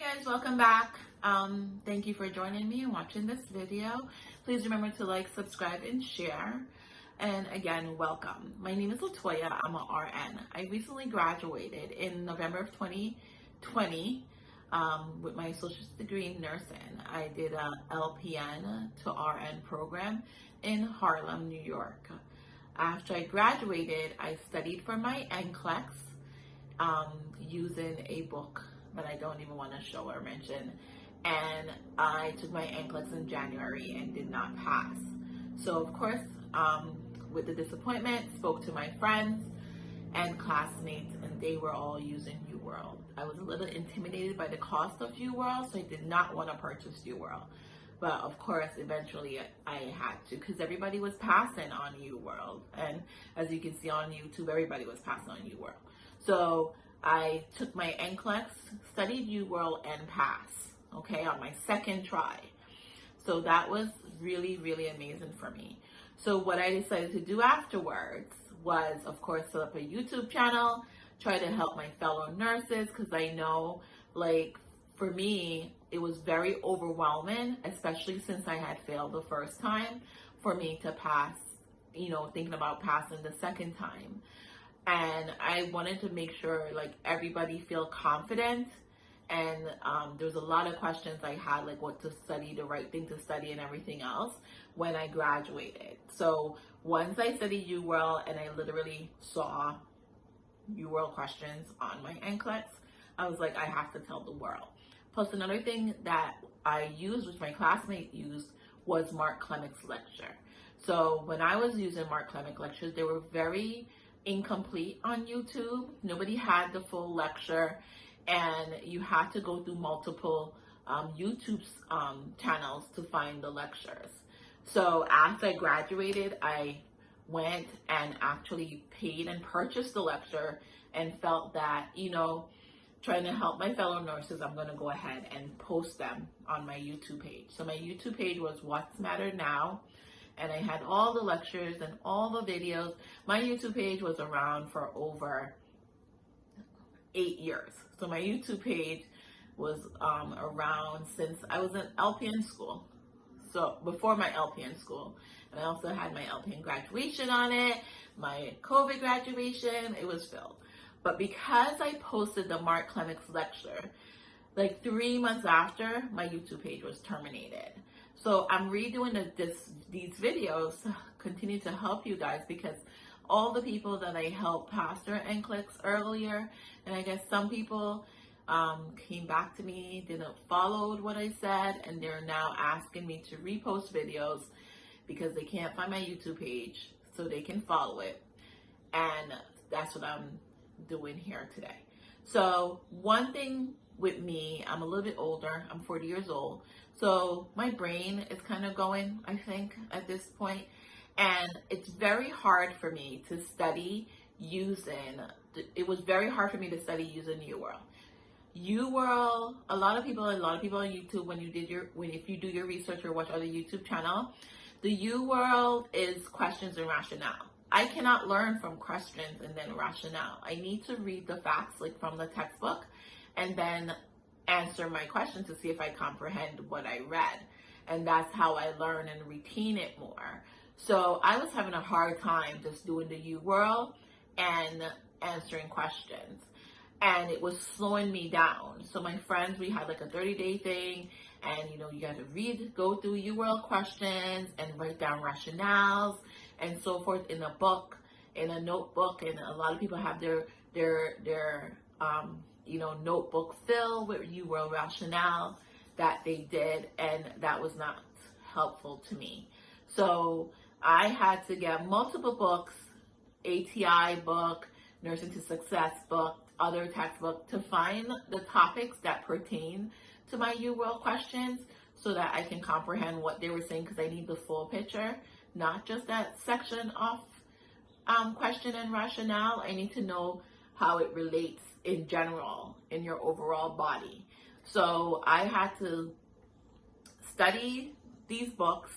Hi guys, welcome back. Thank you for joining me and watching this video. Please remember to like, subscribe, and share. And again, welcome. My name is Latoya. I'm an RN. I recently graduated in November of 2020 with my associate's degree in nursing. I did a LPN to RN program in Harlem, New York. After I graduated, I studied for my Nclex using a book that I don't even want to show or mention. And I took my Nclex in January and did not pass. So of course, with the disappointment, spoke to my friends and classmates, and they were all using UWorld. I was a little intimidated by the cost of UWorld, so I did not want to purchase UWorld. But of course, eventually I had to, because everybody was passing on UWorld. And as you can see on YouTube, everybody was passing on UWorld. So I took my Nclex, studied UWorld, and passed, okay, on my second try. So that was really, really amazing for me. So what I decided to do afterwards was, of course, set up a YouTube channel, try to help my fellow nurses, because I know, like, for me, it was very overwhelming, especially since I had failed the first time, for me to pass, you know, thinking about passing the second time. And I wanted to make sure, like, everybody feel confident. And there was a lot of questions I had, like what to study, the right thing to study, and everything else when I graduated. So once I studied UWorld and I literally saw UWorld questions on my Nclex, I was like, I have to tell the world. Plus, another thing that I used, which my classmate used, was Mark Clemick's lecture. So when I was using Mark Clemick lectures, they were very incomplete on YouTube. Nobody had the full lecture, and you had to go through multiple YouTube channels to find the lectures. So after I graduated, I went and actually paid and purchased the lecture and felt that, you know, trying to help my fellow nurses, I'm going to go ahead and post them on my YouTube page. So my YouTube page was What's Matter Now, and I had all the lectures and all the videos. My YouTube page was around for over 8 years. So my YouTube page was around since I was in LPN school. So before my LPN school. And I also had my LPN graduation on it, my COVID graduation, it was filled. But because I posted the Mark Clemick's lecture, like 3 months after, my YouTube page was terminated. So I'm redoing these videos to continue to help you guys, because all the people that I helped pass their Nclex earlier, and I guess some people came back to me, didn't follow what I said, and they're now asking me to repost videos because they can't find my YouTube page, so they can follow it. And that's what I'm doing here today. So one thing with me, I'm a little bit older, I'm 40 years old, so my brain is kind of going, I think, at this point. And it's very hard for me to study using, it was very hard for me to study using UWorld. UWorld, a lot of people on YouTube, if you do your research or watch other YouTube channel, the UWorld is questions and rationale. I cannot learn from questions and then rationale. I need to read the facts, like from the textbook, and then answer my questions to see if I comprehend what I read. And that's how I learn and retain it more. So I was having a hard time just doing the UWorld and answering questions. And it was slowing me down. So my friends, we had like a 30-day thing, and you know, you got to go through UWorld questions and write down rationales and so forth in a book, in a notebook. And a lot of people have their you know, notebook filled with UWorld rationale that they did, and that was not helpful to me. So I had to get multiple books, ATI book, Nursing to Success book, other textbook, to find the topics that pertain to my UWorld questions so that I can comprehend what they were saying, because I need the full picture, not just that section of question and rationale. I need to know how it relates in general in your overall body. So I had to study these books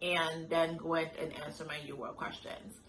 and then go ahead and answer my UWorld questions.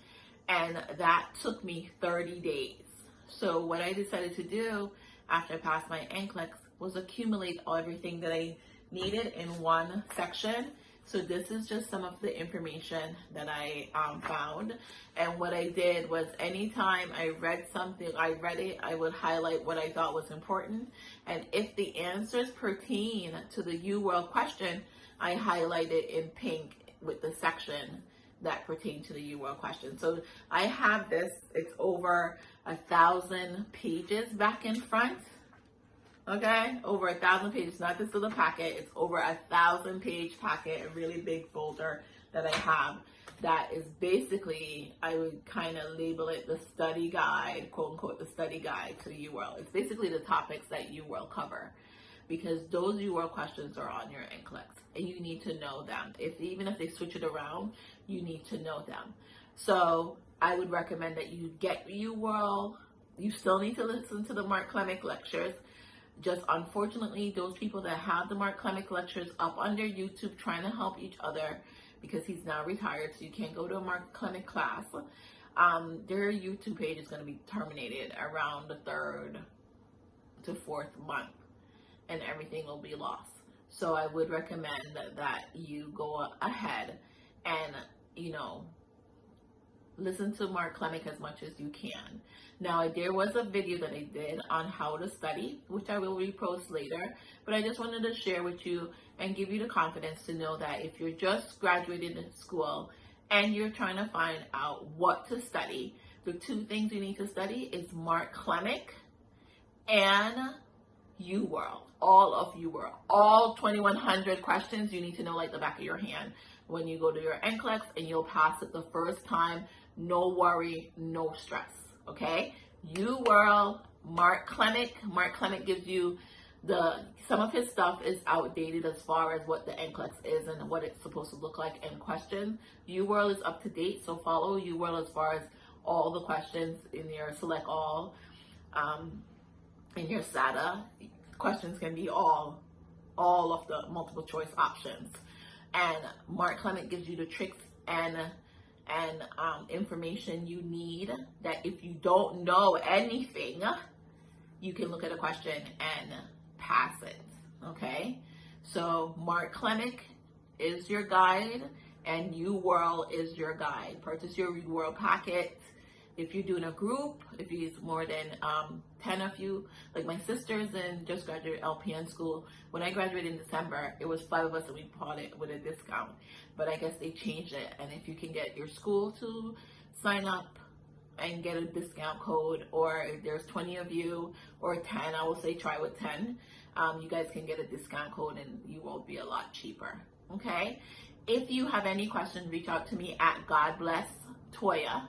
And that took me 30 days. So what I decided to do after I passed my NCLEX was accumulate everything that I needed in one section. So this is just some of the information that I found. And what I did was anytime I read something, I would highlight what I thought was important. And if the answers pertain to the UWorld question, I highlighted in pink with the section that pertain to the UWorld question. So I have this, it's over 1,000 pages back in front. Okay, over 1,000 pages, not this little packet, it's over 1,000 page packet, a really big folder that I have that is basically, I would kind of label it the study guide, quote unquote, the study guide to UWorld. It's basically the topics that UWorld cover, because those UWorld questions are on your NCLEX and you need to know them. Even if they switch it around, you need to know them. So I would recommend that you get UWorld. You still need to listen to the Mark Clemick lectures. Just unfortunately, those people that have the Mark Clemick lectures up on their YouTube trying to help each other, because he's now retired, so you can't go to a Mark Clemick class, their YouTube page is going to be terminated around the 3rd to 4th month, and everything will be lost. So I would recommend that you go ahead and, listen to Mark Clemick as much as you can. Now, there was a video that I did on how to study, which I will repost later, but I just wanted to share with you and give you the confidence to know that if you're just graduated in school and you're trying to find out what to study, the 2 things you need to study is Mark Clemick and UWorld, all of UWorld. All 2,100 questions you need to know like the back of your hand when you go to your NCLEX, and you'll pass it the first time. No worry, no stress, okay? UWorld, Mark Clemick. Mark Clemick gives you some of his stuff is outdated as far as what the NCLEX is and what it's supposed to look like in question. UWorld is up to date, so follow UWorld as far as all the questions in your select all. In your SATA, questions can be all of the multiple choice options. And Mark Clemick gives you the tricks and information you need, that if you don't know anything, you can look at a question and pass it, okay? So Mark Clemick is your guide and UWorld is your guide. Purchase your UWorld packet. If you're doing a group, if it's more than 10 of you, like my sisters and just graduated LPN school, when I graduated in December, it was 5 of us and we bought it with a discount. But I guess they changed it. And if you can get your school to sign up and get a discount code, or if there's 20 of you or 10, I will say try with 10, you guys can get a discount code and you will be a lot cheaper, okay? If you have any questions, reach out to me at God Bless Toya.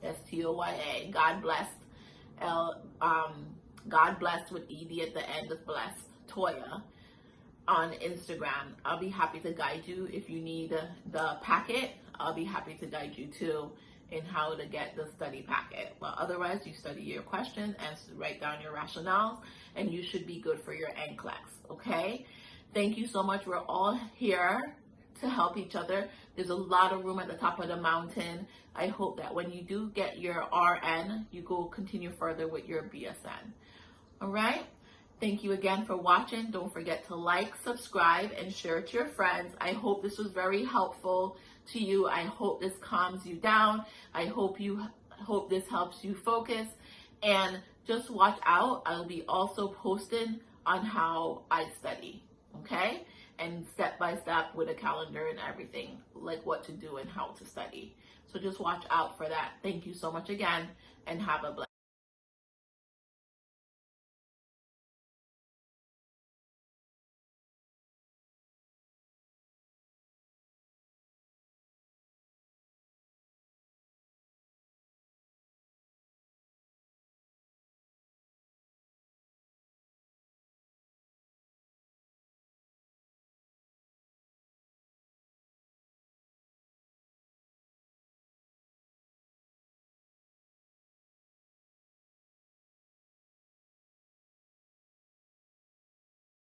STOYA, God Bless, God Bless with ED at the end of Bless, Toya, on Instagram. I'll be happy to guide you. If you need the packet, I'll be happy to guide you too in how to get the study packet. But otherwise, you study your question and write down your rationale, and you should be good for your NCLEX, okay? Thank you so much. We're all here to help each other. There's a lot of room at the top of the mountain. I hope that when you do get your RN, you go continue further with your BSN. All right? Thank you again for watching. Don't forget to like, subscribe, and share it to your friends. I hope this was very helpful to you. I hope this calms you down. I hope this helps you focus. And just watch out. I'll be also posting on how I study, okay? And step by step with a calendar and everything, like what to do and how to study. So just watch out for that. Thank you so much again, and have a blessed